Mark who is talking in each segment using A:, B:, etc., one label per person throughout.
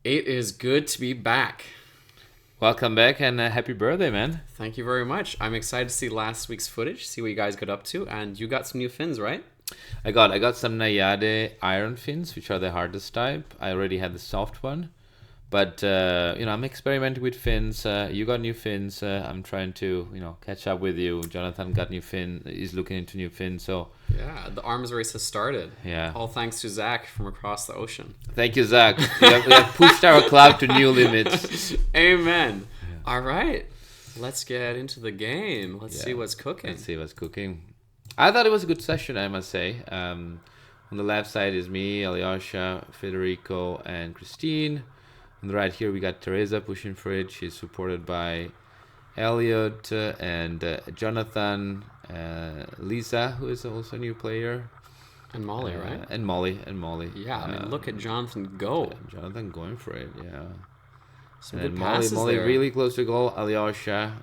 A: It is good to be back.
B: Welcome back and happy birthday, man.
A: Thank you very much. I'm excited to see last week's footage, see what you guys got up to, and you got some new fins, right?
B: I got some Nayade iron fins, which are the hardest type. I already had the soft one, but I'm experimenting with fins. You got new fins. I'm trying to catch up with you. Jonathan got new fin. He's looking into new fins. So
A: yeah, the arms race has started.
B: Yeah,
A: all thanks to Zach from across the ocean.
B: Thank you, Zach. we have pushed our club to new limits.
A: Amen. Yeah. All right, let's get into the game. Let's see what's cooking.
B: I thought it was a good session, I must say. On the left side is me, Alyosha, Federico, and Christine. On the right here, we got Teresa pushing for it. She's supported by Elliot and Jonathan, Lisa, who is also a new player.
A: And Molly, right?
B: And Molly.
A: Yeah, I mean, look at Jonathan go.
B: Jonathan going for it, yeah.
A: Some good passes
B: Molly
A: there.
B: really close to goal. Alyosha,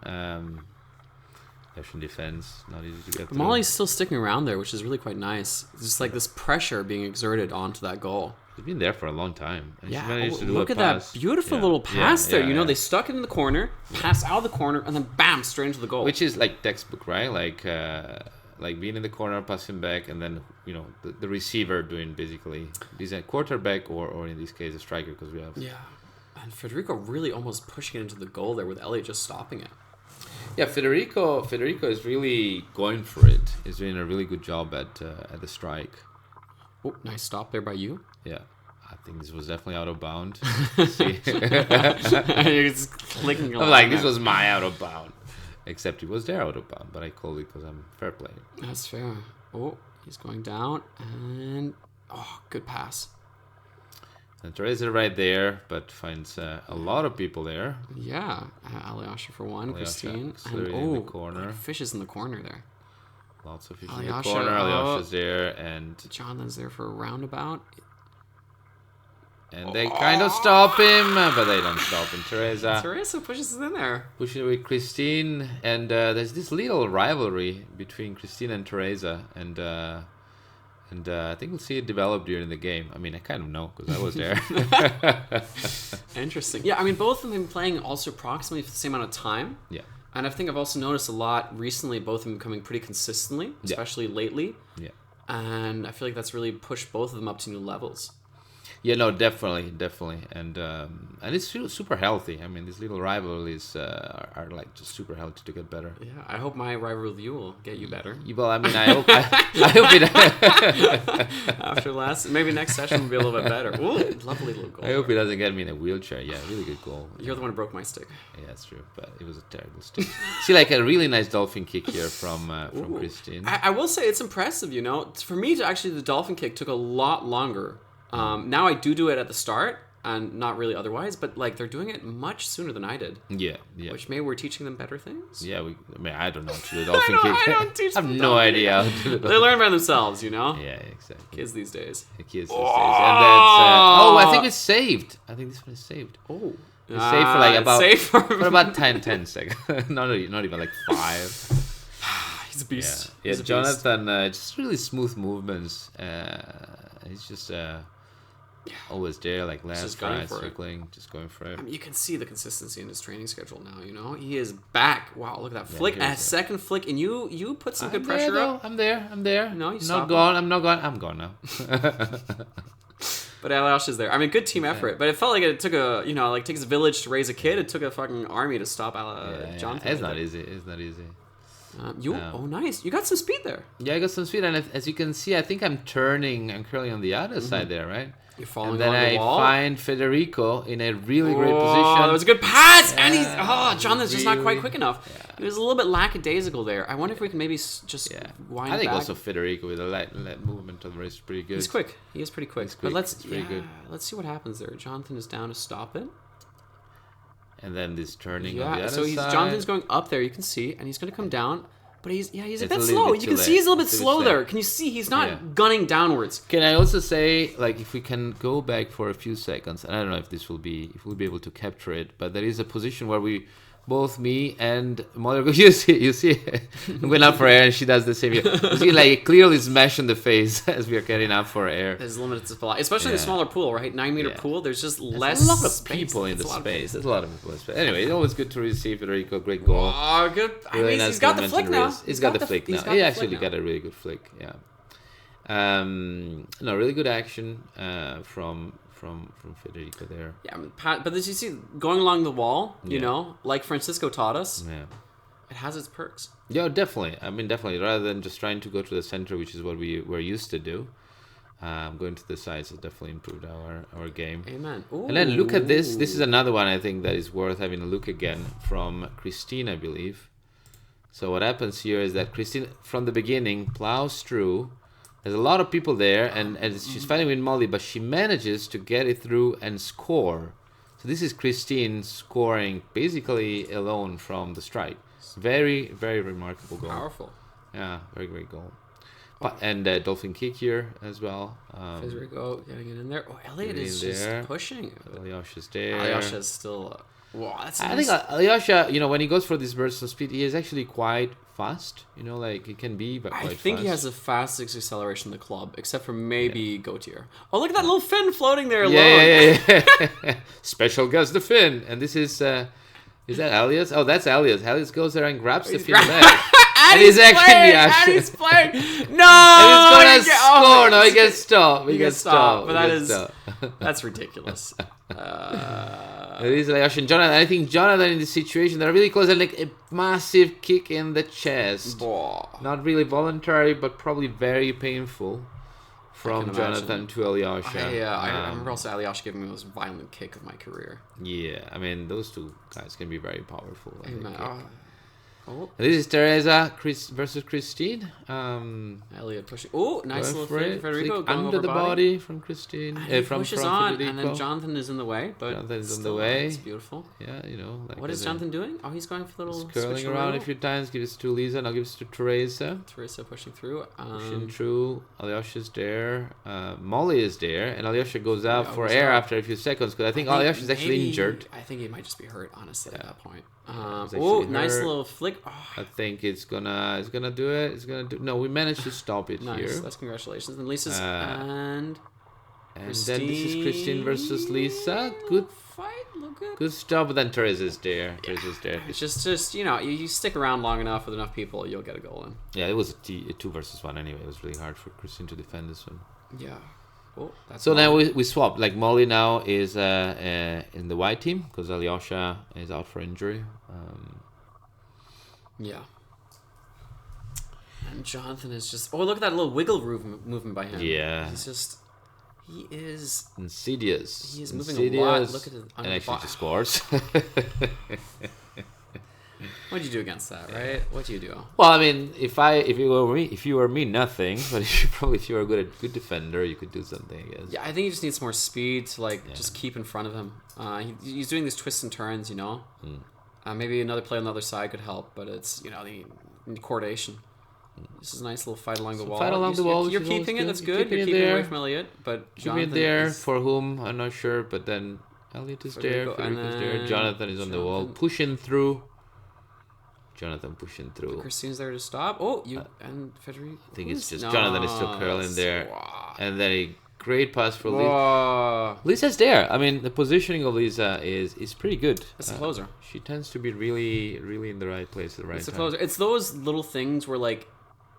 B: Russian defense, not easy to get through.
A: Molly's still sticking around there, which is really quite nice. It's just like this pressure being exerted onto that goal.
B: She's been there for a long time. And
A: yeah,
B: she managed to do
A: look
B: a
A: at
B: pass.
A: that beautiful little pass there. They stuck it in the corner, pass out of the corner, and then bam, straight into the goal.
B: Which is like textbook, right? Like being in the corner, passing back, and then the receiver doing basically is a quarterback or in this case a striker because we have.
A: Yeah, and Federico really almost pushing it into the goal there with Elliot just stopping it.
B: Yeah, Federico is really going for it. He's doing a really good job at the strike.
A: Oh, nice stop there by you.
B: Yeah, I think this was definitely out of bound.
A: You're just clicking along.
B: I'm like, this was my out of bound. Except it was their out of bound, but I called it because I'm fair play.
A: That's fair. Oh, he's going down, and good pass.
B: And Teresa right there, but finds a lot of people there.
A: Yeah, Alyosha for one, Christine,
B: and in the corner.
A: Fishes in the corner there.
B: Lots of fishes in the corner. Alyosha's there, and
A: Jonathan's there for a roundabout.
B: And they kind of stop him, but they don't stop him.
A: Teresa pushes it in there.
B: Pushes it with Christine, and there's this little rivalry between Christine and Teresa, and I think we'll see it develop during the game. I mean, I kind of know because I was there.
A: Interesting. Yeah, I mean, both of them have been playing also approximately for the same amount of time.
B: Yeah.
A: And I think I've also noticed a lot recently, both of them coming pretty consistently, especially lately.
B: Yeah.
A: And I feel like that's really pushed both of them up to new levels.
B: Yeah, no, definitely, and it's super healthy. I mean, these little rivalries are like just super healthy to get better.
A: Yeah, I hope my rivalry with you will get you better.
B: Well, I mean, I hope it.
A: After maybe next session will be a little bit better. Ooh, lovely little goal.
B: I hope it doesn't get me in a wheelchair. Yeah, really good goal.
A: You're the one who broke my stick.
B: Yeah, that's true, but it was a terrible stick. See, like a really nice dolphin kick here from Christine.
A: I will say it's impressive. For me to actually the dolphin kick took a lot longer. Now I do it at the start and not really otherwise, but like they're doing it much sooner than I did.
B: Yeah.
A: Which maybe we're teaching them better things.
B: Yeah, I don't know how to do dolphin kick.
A: I don't teach them.
B: I have no idea how to do
A: They learn by themselves,
B: Yeah, exactly.
A: Kids these days.
B: And that's. I think it's saved. I think this one is saved.
A: Oh.
B: It's saved for like about 10 seconds. not even like 5.
A: He's a beast.
B: Yeah,
A: He's a
B: Jonathan, just really smooth movements. He's just always there, like last right, circling, just going for it.
A: I mean, you can see the consistency in his training schedule now. He is back. Wow, look at that flick. A second flick, and you put some good pressure up.
B: I'm there.
A: No, you
B: not gone. I'm not gone. I'm gone now.
A: But Alyosha is there. I mean, good team effort. But it felt like it took takes a village to raise a kid. It took a fucking army to stop Jonathan.
B: It's not easy. It's not easy.
A: Nice. You got some speed there.
B: Yeah, I got some speed, and as you can see, I think I'm curling on the other side there, right?
A: You're following
B: and then
A: along the wall.
B: I find Federico in a really great position.
A: That was a good pass, and Jonathan's just not quite quick enough. Yeah. He was a little bit lackadaisical there. I wonder if we can maybe just wind back.
B: I think also Federico with a light movement on the wrist is pretty good.
A: He's quick. He is pretty quick. But let's
B: good.
A: Let's see what happens there. Jonathan is down to stop it.
B: And then this turning on the other side.
A: Jonathan's going up there. You can see, and he's going to come down. But he's a bit slow. You can see he's a little bit slow there. Can you see he's not gunning downwards?
B: Can I also say, like, if we can go back for a few seconds, and I don't know if we'll be able to capture it, but there is a position where we both me and Mother, you see, went up for air, and she does the same. You see, like clearly smash in the face as we are getting up for air.
A: There's limited supply, especially in the smaller pool, right? 9-meter pool. There's just less.
B: A lot of
A: space.
B: people in the space. There's a lot of people in space. Anyway, it's always good to receive Federico. Great goal.
A: Oh, good.
B: Really
A: nice.
B: nice
A: He's got the
B: movement
A: flick
B: and
A: now.
B: raise. He's got the flick now. He actually got a really good flick. Yeah. No, really good action from Federico there.
A: Yeah, I mean, but as you see, going along the wall, you know, like Francisco taught us, it has its perks.
B: Yeah, definitely. I mean, definitely. Rather than just trying to go to the center, which is what we were used to do, going to the sides has definitely improved our game.
A: Amen. Ooh.
B: And then look at this. This is another one I think that is worth having a look again from Christine, I believe. So what happens here is that Christine, from the beginning, plows through. There's a lot of people there, and she's fighting with Molly, but she manages to get it through and score. So this is Christine scoring basically alone from the strike. Very, very remarkable goal.
A: Powerful.
B: Yeah, very great goal. And dolphin kick here as well.
A: Federico getting it in there. Oh, Elliot is just pushing.
B: Alyosha's there.
A: Alyosha's still... wow, that's
B: I
A: nice.
B: think Alyosha, you know, when he goes for this burst of speed, he is actually quite fast. You know, like it can be, but quite
A: I think
B: fast.
A: he has the fastest acceleration in the club, except for maybe Gautier. Oh, look at that little fin floating there alone.
B: Yeah. Special guest the fin. And this is that Elias? Oh, that's Elias. Elias goes there and grabs the fin back. And he's actually
A: and he's playing. No!
B: And he's going to score. No, he gets stopped. He gets stopped.
A: But that's ridiculous.
B: It is Alyosha and Jonathan. I think Jonathan in this situation, they're really close, and like a massive kick in the chest. Not really voluntary, but probably very painful from Jonathan to Alyosha.
A: I remember also Alyosha giving me the most violent kick of my career.
B: Yeah, I mean, those two guys can be very powerful.
A: Oh.
B: This is Teresa versus Christine.
A: Elliot pushing. Oh, nice little flick. Federico going
B: under the body from Christine.
A: He pushes on,
B: Federico.
A: and then Jonathan is in the way. But
B: Jonathan is in the way.
A: It's beautiful.
B: Yeah, you know.
A: Like what is Jonathan doing? Oh, he's going for the little
B: curling around a few times. Gives it to Lisa. Now gives it to Teresa.
A: Teresa pushing through.
B: Pushing through. Alyosha's there. Molly is there, and Alyosha goes out for air after a few seconds because I think Alyosha is actually injured.
A: I think he might just be hurt, honestly, at that point.
B: Nice
A: little flick. Oh.
B: I think it's gonna do it. No, we managed to stop it
A: nice.
B: here.
A: That's congratulations. And Lisa's and
B: then this is Christine versus Lisa. Good
A: fight. Look good.
B: Good stuff. But then Teresa's there. Teresa's there.
A: It's just you know, you stick around long enough with enough people, you'll get a goal in.
B: Yeah, it was a 2 versus 1 anyway. It was really hard for Christine to defend this one.
A: Yeah. Oh,
B: so now we swap. Like Molly now is in the white team because Alyosha is out for injury.
A: Yeah. And Jonathan is just... Oh, look at that little wiggle movement by him.
B: Yeah.
A: He is...
B: Insidious.
A: He is moving a lot. Look at it.
B: And actually just scores.
A: What'd you do against that, right? What'd you do?
B: Well, I mean, if you were me, nothing. But if you were a good defender, you could do something. I guess.
A: Yeah, I think he just needs more speed to just keep in front of him. He's doing these twists and turns, you know. Maybe another play on the other side could help, but it's the coordination. This is a nice little fight along the wall.
B: Fight along the wall.
A: You're keeping it. That's good. You're keeping it away from Elliot, but Jonathan
B: there for whom I'm not sure. But then Elliot is there. Federico's there. Jonathan is on the wall, pushing through. Jonathan pushing through.
A: Christine's there to stop. Oh, and Federico.
B: I think it's just Jonathan is still curling there, and then a great pass for Lisa. Lisa's there. I mean, the positioning of Lisa is pretty good.
A: It's a closer.
B: She tends to be really, really in the right place at the right time.
A: It's a closer. It's those little things where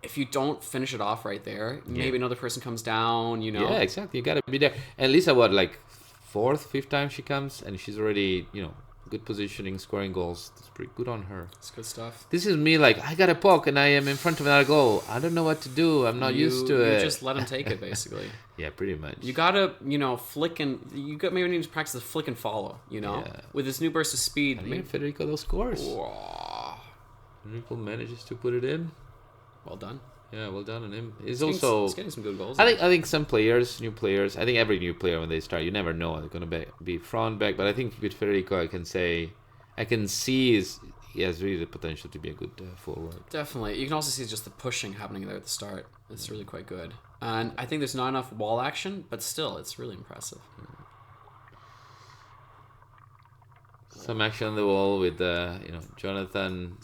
A: if you don't finish it off right there, maybe another person comes down. You know.
B: Yeah, exactly. You gotta be there. And Lisa, fourth, fifth time she comes, and she's already good positioning, scoring goals. It's pretty good on her.
A: It's good stuff.
B: This is me, I got a poke and I am in front of another goal. I don't know what to do. I'm not used to it.
A: You just let him take it, basically.
B: Yeah, pretty much.
A: You gotta, flick and... maybe need to practice the flick and follow, Yeah. With this new burst of speed.
B: I mean, Federico, those scores.
A: Whoa.
B: Federico manages to put it in.
A: Well done.
B: Yeah, well done on him. He's
A: getting some good goals.
B: I think some players, new players, I think every new player when they start, you never know they're going to be front, back. But I think with Federico, I can see he has really the potential to be a good forward.
A: Definitely. You can also see just the pushing happening there at the start. It's really quite good. And I think there's not enough wall action, but still, it's really impressive.
B: Some action on the wall with Jonathan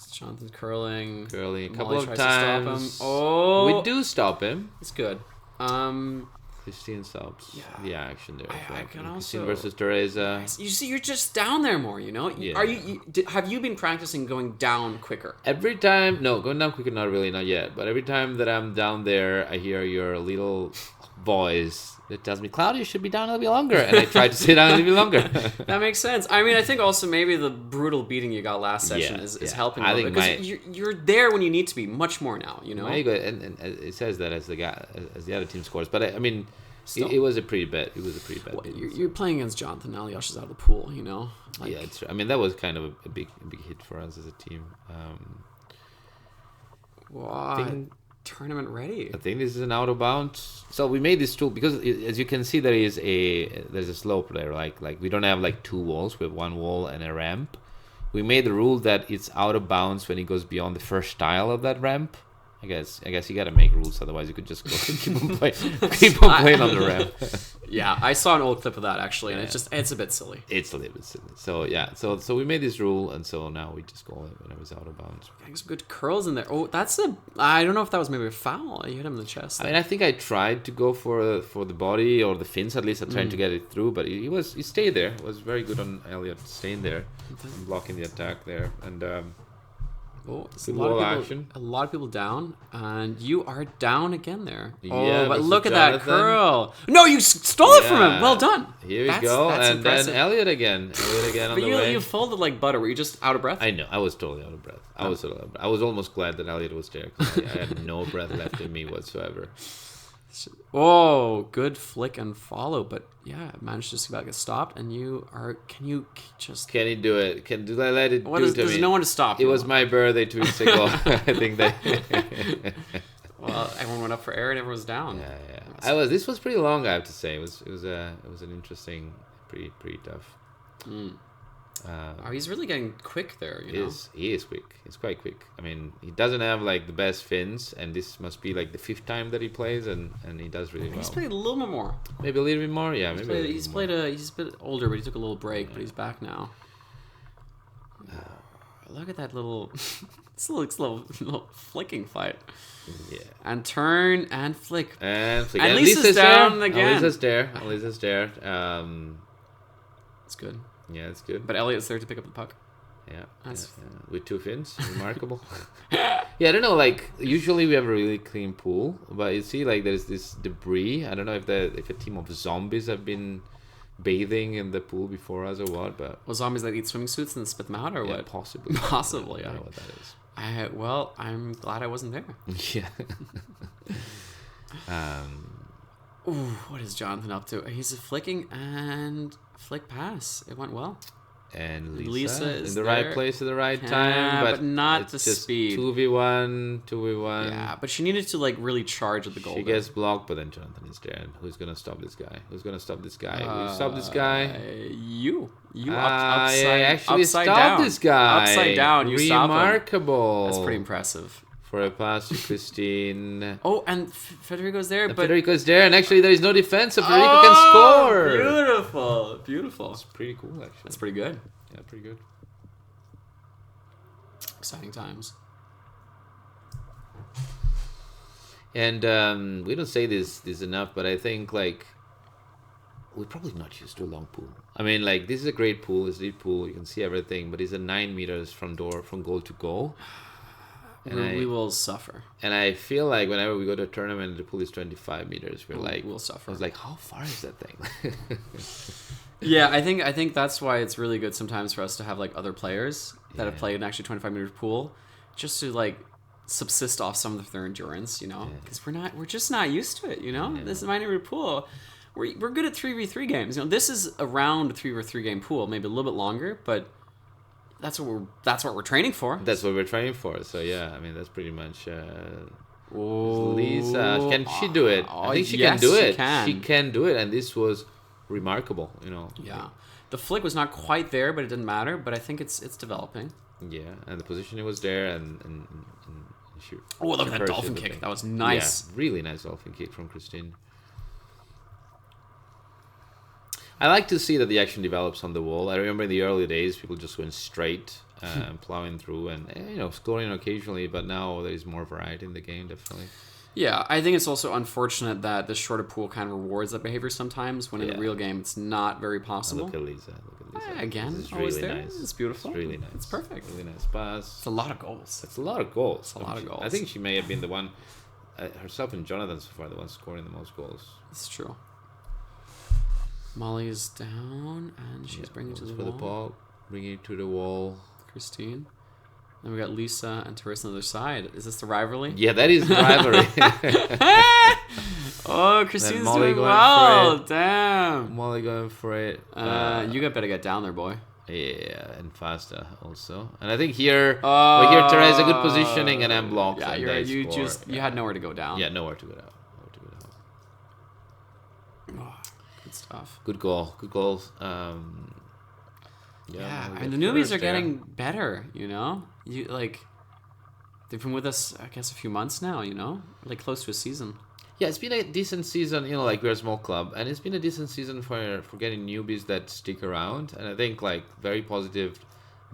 A: curling.
B: A couple
A: Molly
B: of
A: tries to stop him.
B: times.
A: Oh,
B: We do stop him.
A: it's good.
B: Christine stops the action there.
A: I can also
B: Christine versus Teresa.
A: You see, you're just down there more.
B: Yeah.
A: Have you been practicing going down quicker?
B: Every time, no, going down quicker, not really, not yet. But every time that I'm down there, I hear your little voice that tells me, "Claudia, you should be down a little bit longer." And I try to sit down a little bit longer.
A: That makes sense. I mean, I think also maybe the brutal beating you got last session is helping. I think because you're there when you need to be much more now.
B: And it says that as the other team scores, but I mean. It was a pretty bad.
A: You're playing against Jonathan. Aliosh is out of the pool.
B: Yeah, it's true. I mean, that was kind of a big hit for us as a team.
A: Tournament ready.
B: I think this is an out of bounds. So we made this tool because, as you can see, there's a slope there. Like we don't have like two walls. We have one wall and a ramp. We made the rule that it's out of bounds when it goes beyond the first tile of that ramp. I guess you got to make rules, otherwise you could just go keep on playing on the ramp.
A: Yeah, I saw an old clip of that actually, and it's a bit silly.
B: It's a little bit silly. So yeah, so we made this rule, and so now we just go when it was out of bounds.
A: Getting some good curls in there. Oh, I don't know if that was maybe a foul. You hit him in the chest.
B: I mean, I think I tried to go for the body or the fins at least. I tried to get it through, but he stayed there. It was very good on Elliot staying there, and blocking the attack there, and.
A: It's a lot of people down, and you are down again there.
B: Yeah,
A: but look at that curl! No, you stole it from him. Well done.
B: Here we go, and impressive. Then Elliot again on the way.
A: You folded like butter. Were you just out of breath?
B: I know. I was totally out of breath. I was almost glad that Elliot was there. I had no breath left in me whatsoever.
A: Oh, good flick and follow, but yeah, managed to see if I get stopped. And can he
B: do it? Let it do it to me?
A: There's no one to stop.
B: It was my birthday 2 weeks ago. I think that.
A: Well, everyone went up for air and everyone was down.
B: Yeah. This was pretty long, I have to say. It was an interesting, pretty tough.
A: He's really getting quick there.
B: He is quick. He's quite quick. I mean, he doesn't have like the best fins, and this must be like the 5th time that he plays, and he does really well.
A: He's played a little bit more.
B: Maybe a little bit more. Yeah,
A: he's a bit older, but he took a little break, but he's back now. Look at that little, little flicking fight.
B: Yeah.
A: And turn and flick.
B: And
A: Lisa's down again.
B: Lisa's there.
A: It's good.
B: Yeah, it's good.
A: But Elliot's there to pick up the puck.
B: Yeah. With 2 fins. Remarkable. Yeah, I don't know, like, usually we have a really clean pool, but you see, like, there's this debris. I don't know if a team of zombies have been bathing in the pool before us or what, but...
A: Well, zombies that eat swimming suits and spit them out or what?
B: Possibly.
A: Possibly,
B: I don't know what that is.
A: I'm glad I wasn't there.
B: Yeah.
A: What is Jonathan up to? He's flicking and flick pass. It went well.
B: And
A: Lisa is
B: in the right place at the right time,
A: but not the
B: just
A: speed.
B: 2v1.
A: Yeah, but she needed to like really charge at the goal.
B: She gets blocked, but then Jonathan is there. And who's gonna stop this guy? We stop this guy.
A: You
B: actually stopped this guy.
A: Upside down. You stop him.
B: Remarkable.
A: That's pretty impressive.
B: For a pass to Christine.
A: Oh, and Federico's there. But
B: Federico's there, and actually there is no defense, so Federico can score.
A: Beautiful.
B: It's pretty cool, actually.
A: That's pretty good.
B: Yeah, pretty good.
A: Exciting times.
B: And we don't say this enough, but I think, like, we're probably not used to a long pool. I mean, like, this is a great pool. It's a deep pool. You can see everything, but it's a 9 meters from goal to goal.
A: And we will suffer.
B: And I feel like whenever we go to a tournament, the pool is 25 meters.
A: We'll suffer.
B: I was like, how far is that thing?
A: Yeah, I think that's why it's really good sometimes for us to have like other players that have played an actually 25 meter pool, just to like subsist off some of their endurance, because we're just not used to it, This is a 9 meter pool. We're good at 3v3 games. This is around a 3v3 game pool, maybe a little bit longer, but. That's what we're training for.
B: That's what we're training for. So yeah, I mean that's pretty much. Lisa, can she do it? I think she can do it. She can do it, and this was remarkable.
A: Yeah, the flick was not quite there, but it didn't matter. But I think it's developing.
B: Yeah, and the positioning was there, and she.
A: Oh, look at that dolphin kick! That was nice.
B: Yeah, really nice dolphin kick from Christine. I like to see that the action develops on the wall. I remember in the early days, people just went straight, plowing through and scoring occasionally. But now there is more variety in the game, definitely.
A: Yeah, I think it's also unfortunate that the shorter pool kind of rewards that behavior sometimes, when in the real game it's not very possible.
B: Look at Lisa.
A: Again,
B: this is
A: always
B: really
A: there.
B: nice.
A: It's beautiful.
B: It's really nice.
A: It's perfect.
B: Really nice pass.
A: It's a lot of goals.
B: It's a lot of goals.
A: It's a lot of goals.
B: I think she may have been the one, herself and Jonathan so far, the one scoring the most goals.
A: It's true. Molly is down, and she's bringing it to the
B: for
A: wall.
B: the ball, bringing it to the wall.
A: Christine. Then we got Lisa and Teresa on the other side. Is this the rivalry?
B: Yeah, that is the rivalry.
A: Oh, Christine's doing well. Damn.
B: Molly going for it.
A: You better get down there, boy.
B: Yeah, and faster also. And I think here, here Teresa good positioning and then blocks.
A: Yeah,
B: and
A: you had nowhere to go down.
B: Yeah, nowhere to go down.
A: Oh, good stuff.
B: Good goal. Good goals.
A: Yeah, I mean the newbies are getting better. They've been with us, I guess, a few months now. Like close to a season.
B: Yeah, it's been a decent season. Like we're a small club, and it's been a decent season for getting newbies that stick around. And I think like very positive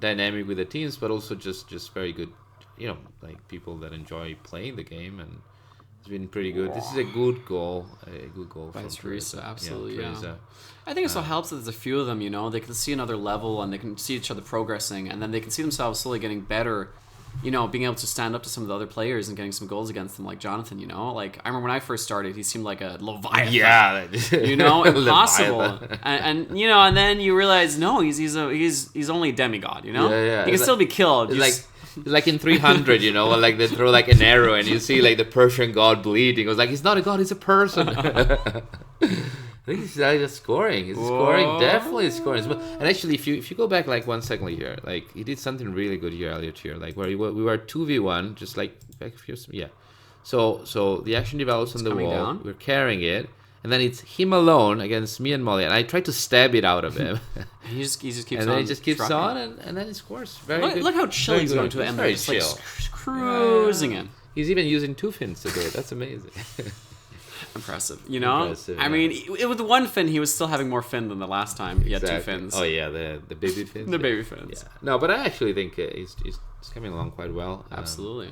B: dynamic with the teams, but also just very good. Like people that enjoy playing the game, and it's been pretty good. This is a good goal.
A: By Teresa, absolutely. Yeah,
B: Teresa.
A: I think it also helps that there's a few of them. They can see another level, and they can see each other progressing, and then they can see themselves slowly getting better. Being able to stand up to some of the other players and getting some goals against them, like Jonathan. Like I remember when I first started, he seemed like a Leviathan.
B: Yeah,
A: impossible. and then you realize no, he's only a demigod.
B: Yeah.
A: He can still be killed.
B: Like in 300, when like they throw like an arrow and you see like the Persian god bleeding. It was like, he's not a god, he's a person. I think he's just scoring. He's scoring, definitely scoring. And actually, if you go back like 1 second here, like he did something really good here, Elliot here, like where we were 2v1, just like back a few, yeah. So the action develops on the wall.
A: Down.
B: We're carrying it. And then it's him alone against me and Molly, and I tried to stab it out of him.
A: he just keeps on.
B: And then he just keeps on, and then he scores. Very good.
A: Look how chill he's going to the end.
B: Very
A: just
B: chill.
A: Like cruising in.
B: He's even using 2 fins to do it. That's amazing.
A: Impressive.
B: Impressive,
A: I mean, with one fin, he was still having more fin than the last time he had 2 fins.
B: Oh yeah, the baby fins.
A: The baby fins.
B: Yeah. No, but I actually think he's coming along quite well.
A: Absolutely.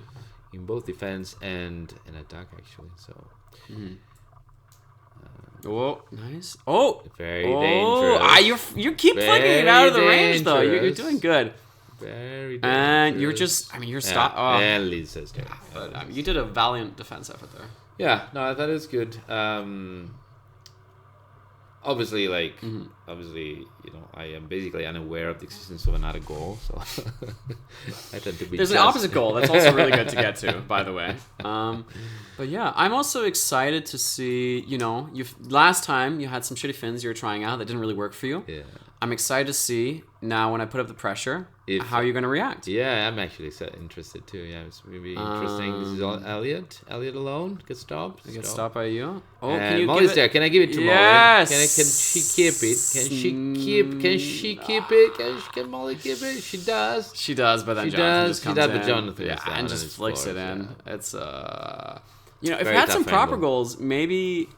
B: In both defense and in attack, actually. So.
A: Mm-hmm. Oh, nice. Oh,
B: very dangerous.
A: You keep flicking it out of the range, though. You're doing good.
B: Very dangerous.
A: And you're stopped. Oh.
B: And Lisa's there.
A: But you did a valiant defense effort there.
B: Yeah, no, that is good. Obviously, I am basically unaware of the existence of another goal, so I tend to be.
A: There's an opposite goal that's also really good to get to, by the way. But yeah, I'm also excited to see. Last time you had some shitty fins you were trying out that didn't really work for you.
B: Yeah.
A: I'm excited to see now when I put up the pressure how you're going to react.
B: Yeah, I'm actually interested too. Yeah, it's really interesting. This is all Elliot. Elliot alone gets stopped.
A: Gets stopped by you. Oh,
B: can you Molly's there. Can I give it to
A: yes.
B: Molly? Can she keep it? Can she keep it? Can Molly keep it? She does.
A: She does, but then Jonathan just comes in.
B: But Jonathan
A: and just flicks it in.
B: Yeah.
A: It's if it had some proper goals, maybe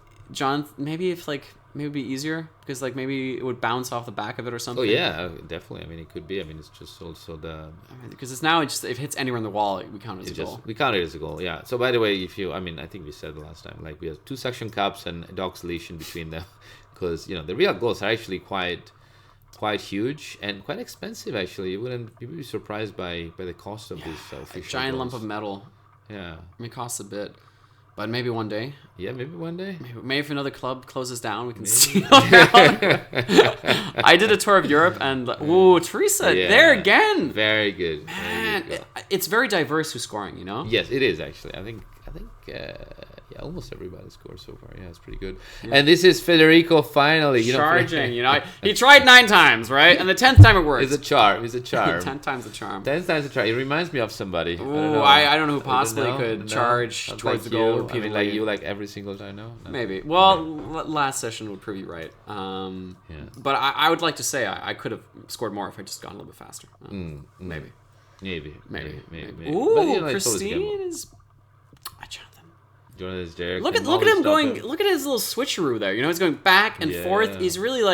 A: maybe it'd be easier because maybe it would bounce off the back of it or something.
B: Oh yeah, definitely. I mean, it could be. I mean, it's just also
A: because it's now if it hits anywhere in the wall, we count it as a goal.
B: We count it as a goal. Yeah. So by the way, I think we said the last time, like we have 2 suction cups and a dog's leash in between them, because the real goals are actually quite huge and quite expensive. Actually, you'd be surprised by the cost of these official
A: a giant
B: goals.
A: lump of metal.
B: Yeah.
A: I mean, it costs a bit. But maybe one day.
B: Yeah, maybe one day.
A: Maybe if another club closes down, we can steal them. I did a tour of Europe, and Teresa, there again.
B: Very good.
A: Man, it's very diverse who's scoring.
B: Yes, it is actually. I think almost everybody scores so far. Yeah, it's pretty good. Yeah. And this is Federico finally.
A: Charging. He tried 9 times, right? And the 10th time it worked.
B: It's a charm.
A: 10 times a charm.
B: 10 times a charm. It reminds me of somebody.
A: Ooh, I don't know who possibly could charge towards the goal repeatedly.
B: Like you, every single time. No?
A: Maybe. Well, last session would prove you right. But I would like to say I could have scored more if I just gone a little bit faster. Maybe. Ooh, but, Christine is.
B: Jonathan's there.
A: Look at him going. Look at his little switcheroo there. He's going back and forth. He's really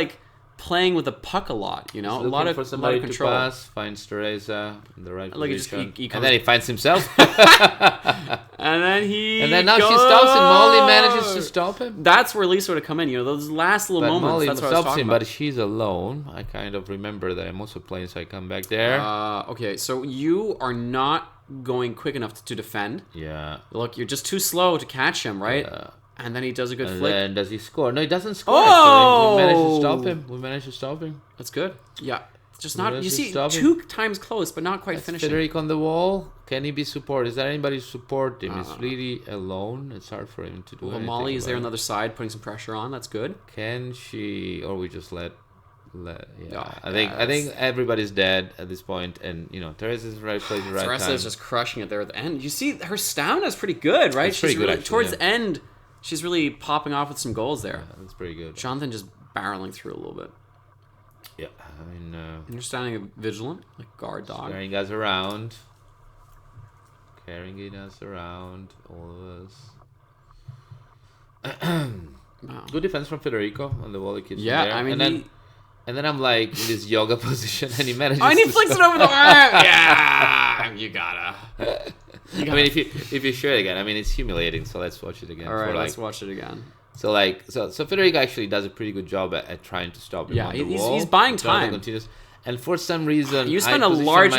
B: playing with the puck a lot, you know, a lot of control.
C: To pass, finds Teresa in the right position,
B: and then he finds himself,
C: and then now she stops, and Molly manages to stop him.
B: That's where Lisa would have come in, you know, those last little moments.
C: Molly
B: that's what I was talking about.
C: But she's alone. I kind of remember that I'm also playing, so I come back there.
B: Okay, so you are not going quick enough to defend.
C: Yeah.
B: Look, you're just too slow to catch him, right? Yeah. And then he does a good flick.
C: And does he score? No, he doesn't score.
B: Oh!
C: Actually. We managed to stop him.
B: That's good. Yeah. Just not, you see, 2 times close, but not quite finishing.
C: Federico on the wall. Can he be support? Is there anybody to support him? He's really alone. It's hard for him to do anything.
B: Molly is there on the other side, putting some pressure on. That's good.
C: Can she, or we just let I think everybody's dead at this point, and you know Teresa's right place at the right time.
B: Teresa's just crushing it there at the end. You see, her stamina is pretty good, right?
C: It's pretty good, actually,
B: towards the end. She's really popping off with some goals there.
C: Yeah, that's pretty good.
B: Jonathan just barreling through a little bit.
C: Yeah, I mean,
B: you're standing vigilant, like guard dog.
C: Carrying us around, all of us. Wow. Good defense from Federico on the wall. He keeps there.
B: I mean,
C: and then I'm like in this yoga position, and he manages.
B: And he flicks it over the arm. Yeah, you gotta.
C: I mean, if you share it again, I mean, it's humiliating. So let's watch it again.
B: All right, let's watch it again.
C: So Federico actually does a pretty good job at trying to stop him.
B: Yeah, he's buying time.
C: Continues. And for some reason,
B: you spend a large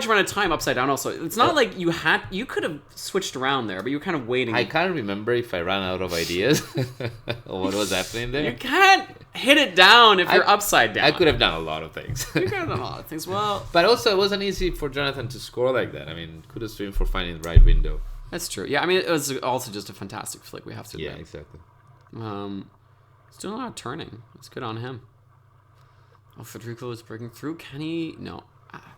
B: amount of time upside down. Also, it's not like you could have switched around there, but you were kind of waiting.
C: I can't remember if I ran out of ideas or what was happening there.
B: You can't hit it down if you're upside down.
C: I could have done a lot of things.
B: You could have done a lot of things. Well,
C: but also it wasn't easy for Jonathan to score like that. I mean, kudos to him for finding the right window.
B: That's true. Yeah, I mean, it was also just a fantastic flick. We have to admit.
C: Yeah, exactly.
B: He's doing a lot of turning. It's good on him. Oh, Federico is breaking through. Can he? No.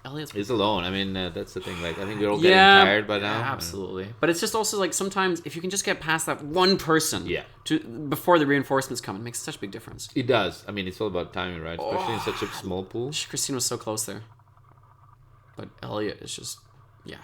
B: Elliot's...
C: He's alone. I mean, that's the thing. Like, I think we're all getting tired by now.
B: Absolutely. But it's just also like sometimes if you can just get past that one person before the reinforcements come, it makes such a big difference.
C: It does. I mean, it's all about timing, right? Especially in such a small pool.
B: Christine was so close there. But Elliot is just,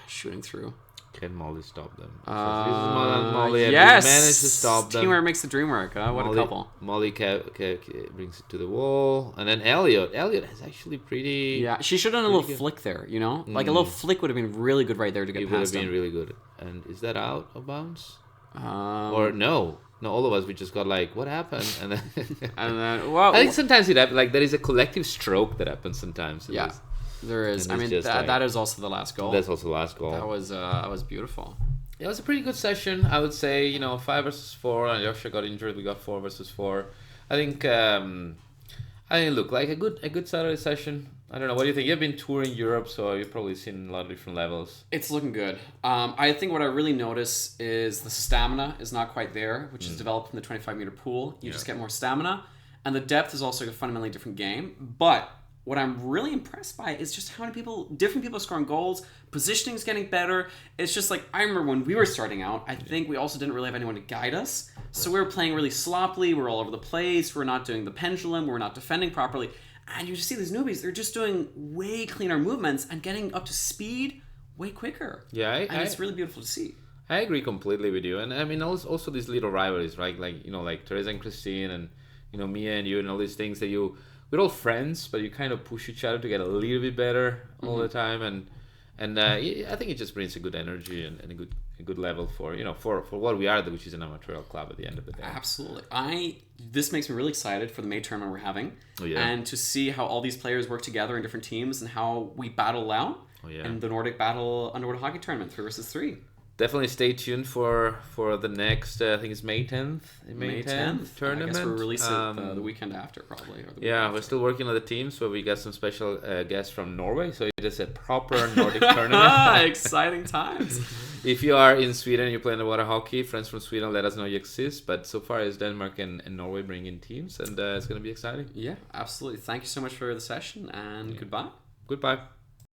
B: shooting through.
C: Can Molly stop them? Molly
B: yes!
C: managed to stop them.
B: Teamwork makes the dream work. What a couple.
C: Molly brings it to the wall. And then Elliot is actually pretty...
B: Yeah, she should have done a little flick there, you know? Like a little flick would have been really good right there to get past him. It would have been
C: really good. And is that out of bounds? Or no? No, all of us, we just got like, what happened? And then... well, I think sometimes it happens. Like, there is a collective stroke that happens sometimes.
B: Yeah. There is. I mean, that is also the last goal.
C: That's also the last goal.
B: That was beautiful.
C: It was a pretty good session. I would say, 5 versus 4. And Yosha got injured. We got 4 versus 4. I think it looked like a good Saturday session. I don't know. What do you think? You've been touring Europe, so you've probably seen a lot of different levels.
B: It's looking good. I think what I really notice is the stamina is not quite there, which is developed in the 25-meter pool. You just get more stamina. And the depth is also a fundamentally different game. But... what I'm really impressed by is just how many different people are scoring goals. Positioning's getting better. It's just like, I remember when we were starting out, I think we also didn't really have anyone to guide us. So we were playing really sloppily. We're all over the place. We're not doing the pendulum. We're not defending properly. And you just see these newbies. They're just doing way cleaner movements and getting up to speed way quicker.
C: Yeah,
B: and it's really beautiful to see.
C: I agree completely with you. And I mean, also these little rivalries, right? Like, like Teresa and Christine and, Mia and you and all these things that we're all friends, but you kind of push each other to get a little bit better all the time, and I think it just brings a good energy and a good level for what we are, which is an amateur club at the end of the day.
B: Absolutely, this makes me really excited for the May tournament we're having, and to see how all these players work together in different teams and how we battle out in the Nordic Battle Underwater Hockey Tournament 3 versus 3.
C: Definitely stay tuned for the next, I think it's May 10th. May 10th tournament.
B: I guess we'll release it the weekend after, probably.
C: We're still working on the team, so we got some special guests from Norway. So it is a proper Nordic tournament.
B: Exciting times.
C: If you are in Sweden and you play underwater hockey, friends from Sweden, let us know you exist. But so far, it's Denmark and Norway bringing in teams, and it's going to be exciting.
B: Yeah, absolutely. Thank you so much for the session, and goodbye.
C: Goodbye.